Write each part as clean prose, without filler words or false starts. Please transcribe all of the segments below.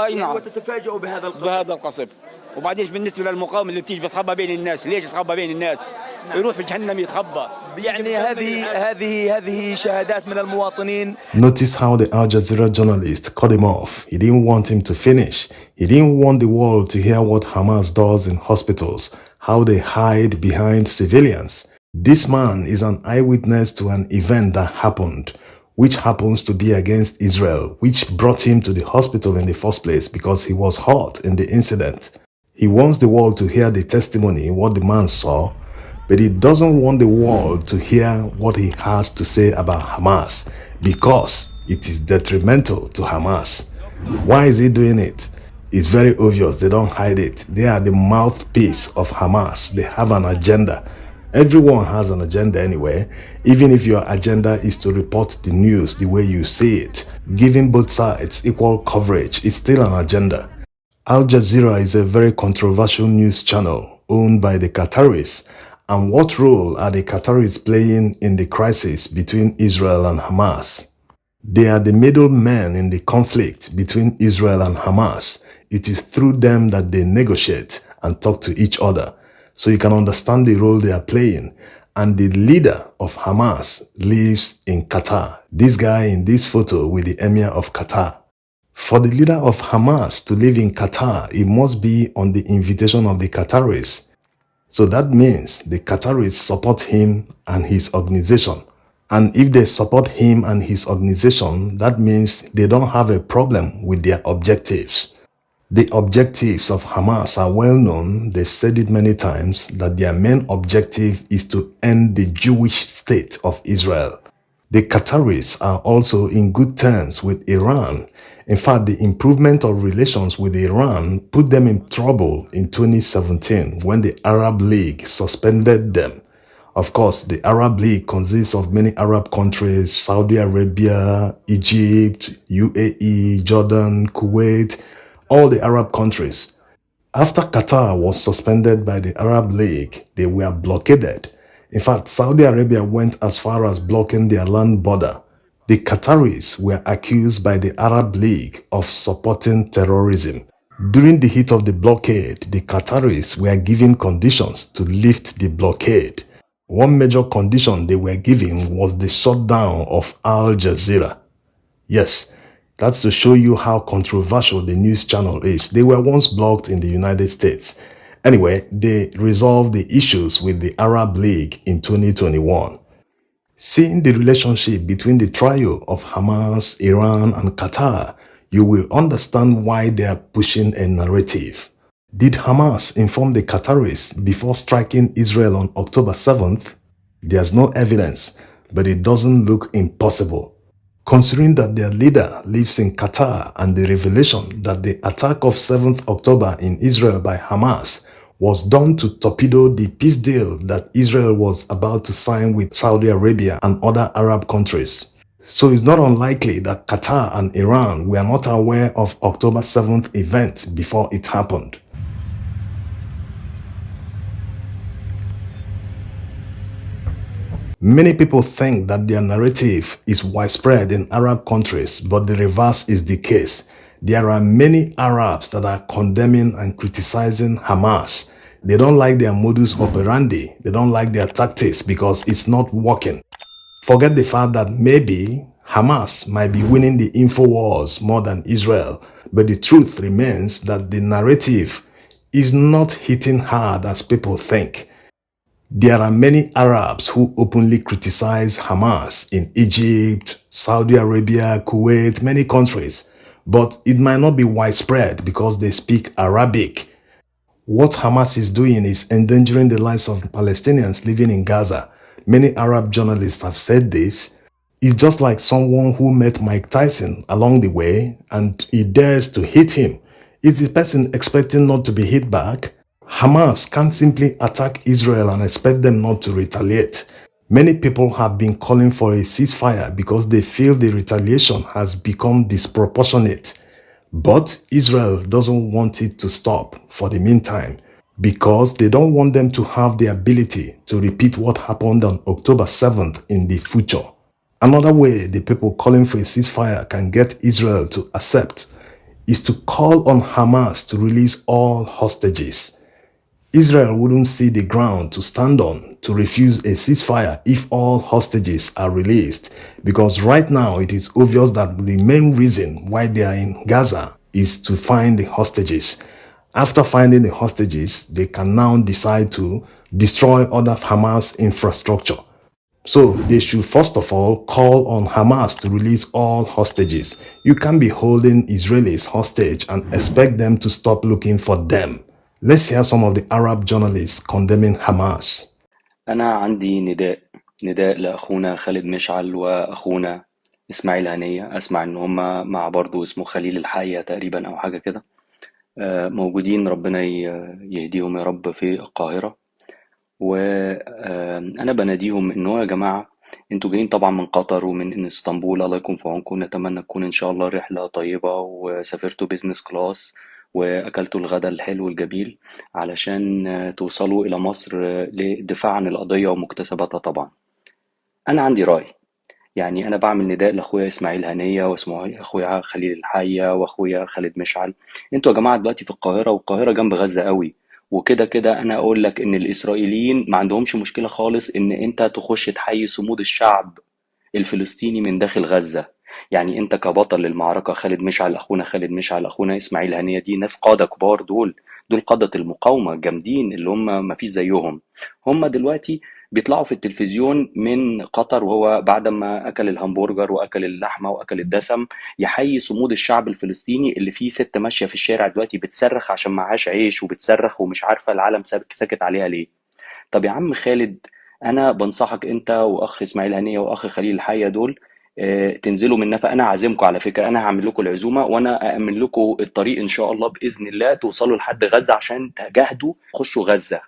اي نعم. وتتفاجئوا بهذا القصف. وبعدين بالنسبه للمقاومه اللي بتيجي بتخبى بين الناس، ليش تخبى بين الناس؟ يروح في جهنم يتخبى. يعني هذه شهادات من المواطنين. Notice how the Al Jazeera journalist cut him off. He didn't want him to finish. He didn't want the world to hear what Hamas does in hospitals, how they hide behind civilians. This man is an eyewitness to an event that happened, which happens to be against Israel, which brought him to the hospital in the first place because he was hurt in the incident. He wants the world to hear the testimony, what the man saw, but he doesn't want the world to hear what he has to say about Hamas because it is detrimental to Hamas. Why is he doing it? It's very obvious. They don't hide it. They are the mouthpiece of Hamas. They have an agenda. Everyone has an agenda anyway, even if your agenda is to report the news the way you see it. Giving both sides equal coverage is still an agenda. Al Jazeera is a very controversial news channel owned by the Qataris. And what role are the Qataris playing in the crisis between Israel and Hamas? They are the middlemen in the conflict between Israel and Hamas. It is through them that they negotiate and talk to each other. So you can understand the role they are playing. And the leader of Hamas lives in Qatar. This guy in this photo with the Emir of Qatar. For the leader of Hamas to live in Qatar, it must be on the invitation of the Qataris. So that means the Qataris support him and his organization. And if they support him and his organization, that means they don't have a problem with their objectives. The objectives of Hamas are well known. They've said it many times that their main objective is to end the Jewish state of Israel. The Qataris are also in good terms with Iran. In fact, the improvement of relations with Iran put them in trouble in 2017 when the Arab League suspended them. Of course, the Arab League consists of many Arab countries: Saudi Arabia, Egypt, UAE, Jordan, Kuwait, all the Arab countries. After Qatar was suspended by the Arab League, they were blockaded. In fact, Saudi Arabia went as far as blocking their land border. The Qataris were accused by the Arab League of supporting terrorism. During the heat of the blockade, the Qataris were given conditions to lift the blockade. One major condition they were given was the shutdown of Al Jazeera. Yes, that's to show you how controversial the news channel is. They were once blocked in the United States. Anyway, they resolved the issues with the Arab League in 2021. Seeing the relationship between the trio of Hamas, Iran, and Qatar, you will understand why they are pushing a narrative. Did Hamas inform the Qataris before striking Israel on October 7th? There's no evidence, but it doesn't look impossible. Considering that their leader lives in Qatar and the revelation that the attack of 7th October in Israel by Hamas was done to torpedo the peace deal that Israel was about to sign with Saudi Arabia and other Arab countries. So it's not unlikely that Qatar and Iran were not aware of October 7th event before it happened. Many people think that their narrative is widespread in Arab countries, but the reverse is the case. There are many Arabs that are condemning and criticizing Hamas. They don't like their modus operandi. They don't like their tactics because it's not working. Forget the fact that maybe Hamas might be winning the info wars more than Israel, but the truth remains that the narrative is not hitting hard as people think. There are many Arabs who openly criticize Hamas in Egypt, Saudi Arabia, Kuwait, many countries. But it might not be widespread because they speak Arabic. What Hamas is doing is endangering the lives of Palestinians living in Gaza. Many Arab journalists have said this. It's just like someone who met Mike Tyson along the way and he dares to hit him. Is the person expecting not to be hit back? Hamas can't simply attack Israel and expect them not to retaliate. Many people have been calling for a ceasefire because they feel the retaliation has become disproportionate. But Israel doesn't want it to stop for the meantime because they don't want them to have the ability to repeat what happened on October 7th in the future. Another way the people calling for a ceasefire can get Israel to accept is to call on Hamas to release all hostages. Israel wouldn't see the ground to stand on to refuse a ceasefire if all hostages are released, because right now it is obvious that the main reason why they are in Gaza is to find the hostages. After finding the hostages, they can now decide to destroy other Hamas infrastructure. So they should first of all call on Hamas to release all hostages. You can't be holding Israelis hostage and expect them to stop looking for them. Let's hear some of the Arab journalists condemning Hamas. أنا عندي نداء لأخونا خالد مشعل وأخونا إسماعيل هنية. أسمع إن هما مع برضو اسمه خليل الحية تقريبا أو حاجة كده، موجودين. ربنا يهديهم يا رب في القاهرة. وأنا بناديهم إن هو يا جماعة انتوا جايين طبعا من قطر ومن اسطنبول، الله يكون في عونكم. نتمنى تكون إن شاء الله رحلة طيبة وسافرتوا بيزنس كلاس وأكلتوا الغداء الحلو الجميل علشان توصلوا إلى مصر للدفاع عن القضية ومكتسباتها. طبعا أنا عندي رأي، يعني أنا بعمل نداء لأخويا إسماعيل هنية واسمه أخويا خليل الحية وأخويا خالد مشعل. انتوا يا جماعة دلوقتي في القاهرة، والقاهرة جنب غزة قوي، وكده كده أنا أقول لك إن الإسرائيليين ما عندهمش مشكلة خالص إن أنت تخش تحيي صمود الشعب الفلسطيني من داخل غزة. يعني انت كبطل للمعركة، خالد مشعل اخونا، خالد مشعل اخونا، اسماعيل هنية، دي ناس قادة كبار، دول قادة المقاومة جامدين اللي هم ما فيش زيهم. هم دلوقتي بيطلعوا في التلفزيون من قطر وهو بعد ما اكل الهمبرجر واكل اللحمة واكل الدسم يحيي صمود الشعب الفلسطيني اللي فيه ست ماشية في الشارع دلوقتي بتصرخ عشان معهاش عيش، وبتصرخ ومش عارفة العالم ساكت عليها ليه. طب يا عم خالد، انا بنصحك انت واخ اسماعيل هنيه واخ خليل الحيه دول تنزلوا من نفق. انا عازمكم على فكره، انا هعمل لكم العزومه وانا اامن لكم الطريق ان شاء الله باذن الله توصلوا لحد غزه عشان تجاهدوا خشوا غزه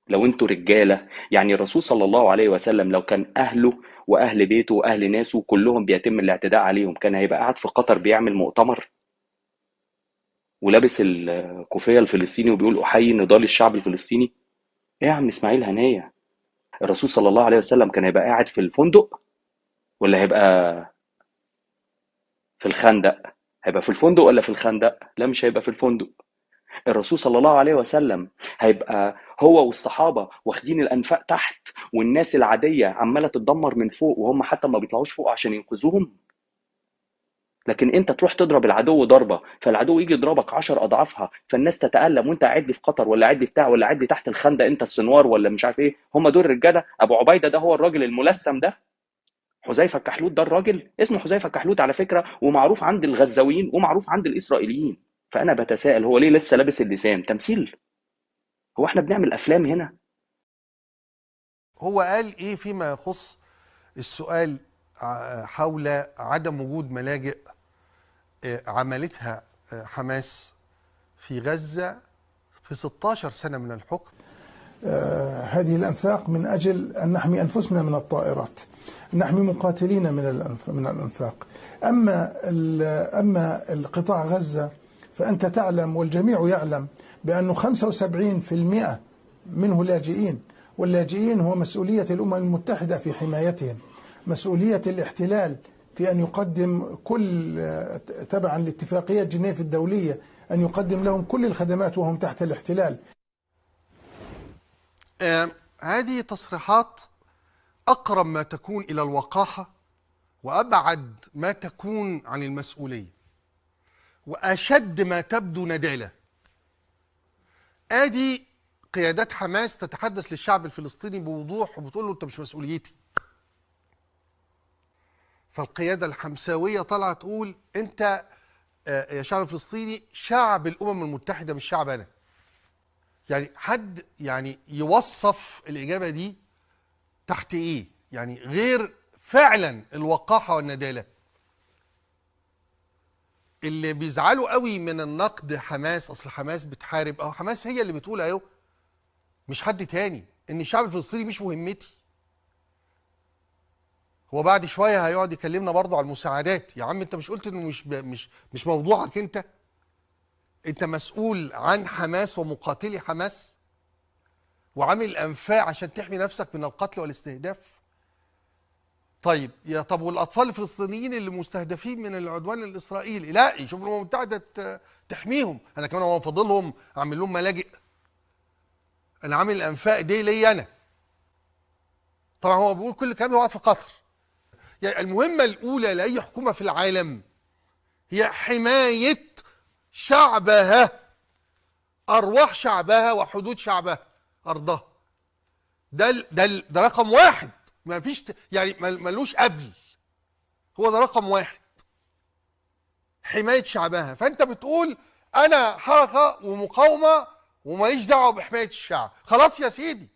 لو انتوا رجاله. يعني الرسول صلى الله عليه وسلم لو كان اهله واهل بيته واهل ناسه كلهم بيتم الاعتداء عليهم كان هيبقى قاعد في قطر بيعمل مؤتمر ولابس الكوفيه الفلسطيني وبيقول احيي نضال الشعب الفلسطيني؟ ايه يا عم اسماعيل هنيه، الرسول صلى الله عليه وسلم كان هيبقى قاعد في الفندق ولا هيبقى في الخندق؟ هيبقى في الفندق ولا في الخندق؟ لا، مش هيبقى في الفندق. الرسول صلى الله عليه وسلم هيبقى هو والصحابة واخدين الأنفاق تحت والناس العادية عمالة تتدمر من فوق وهم حتى ما بيطلعوش فوق عشان ينقذوهم. لكن انت تروح تضرب العدو ضربة فالعدو يجي يضربك 10 أضعافها، فالناس تتألم وانت قاعد لي في قطر ولا قاعد لي بتاع ولا قاعد لي تحت الخندق انت السنوار ولا مش عارف ايه. هم دول الرجالة. ابو عبيدة ده هو الراجل الملثم ده، حذيفه الكحلوت ده الراجل اسمه حذيفه الكحلوت على فكره، ومعروف عند الغزاويين ومعروف عند الاسرائيليين. فانا بتساءل هو ليه لسه لابس اللسان؟ تمثيل؟ هو احنا بنعمل افلام هنا؟ هو قال ايه فيما يخص السؤال حول عدم وجود ملاجئ عملتها حماس في غزة في 16 سنة من الحكم؟ هذه الأنفاق من أجل أن نحمي أنفسنا من الطائرات، نحمي مقاتلين من الأنفاق. أما القطاع غزة فأنت تعلم والجميع يعلم بأنه 75% منه لاجئين، واللاجئين هو مسؤولية الأمم المتحدة في حمايتهم، مسؤولية الاحتلال في أن يقدم كل تبعا لاتفاقية جنيف الدولية أن يقدم لهم كل الخدمات وهم تحت الاحتلال. هذه تصريحات أقرب ما تكون إلى الوقاحة وأبعد ما تكون عن المسؤولية وأشد ما تبدو ندالة. آدي قيادات حماس تتحدث للشعب الفلسطيني بوضوح وبتقول له أنت مش مسؤوليتي. فالقيادة الحمساوية طلعت تقول أنت يا شعب الفلسطيني شعب الأمم المتحدة مش شعب أنا. يعني حد يعني يوصف الإجابة دي تحت إيه؟ يعني غير فعلا الوقاحة والندالة. اللي بيزعلوا قوي من النقد حماس، أصل حماس بتحارب، أو حماس هي اللي بتقول أهو مش حد تاني إن الشعب الفلسطيني مش مهمتي. هو بعد شوية هيقعد يكلمنا برضه على المساعدات. يا عم أنت مش قلت إنه مش موضوعك أنت مسؤول عن حماس ومقاتلي حماس وعامل أنفاق عشان تحمي نفسك من القتل والاستهداف. طيب طب والاطفال الفلسطينيين اللي مستهدفين من العدوان الاسرائيلي، لا يشوفوا الامم المتحده تحميهم. انا كمان هو فاضلهم اعمل لهم ملاجئ؟ انا عامل الانفاق دي ليا انا. طبعا هو بيقول كل الكلام ده قاعد في قطر. يعني المهمه الاولى لاي حكومه في العالم هي حمايه شعبها، ارواح شعبها وحدود شعبها، ارضها. ده رقم واحد، ما فيش يعني ملوش قبل، هو ده رقم واحد، حمايه شعبها. فانت بتقول انا حركه ومقاومه وماليش دعوه بحمايه الشعب، خلاص يا سيدي.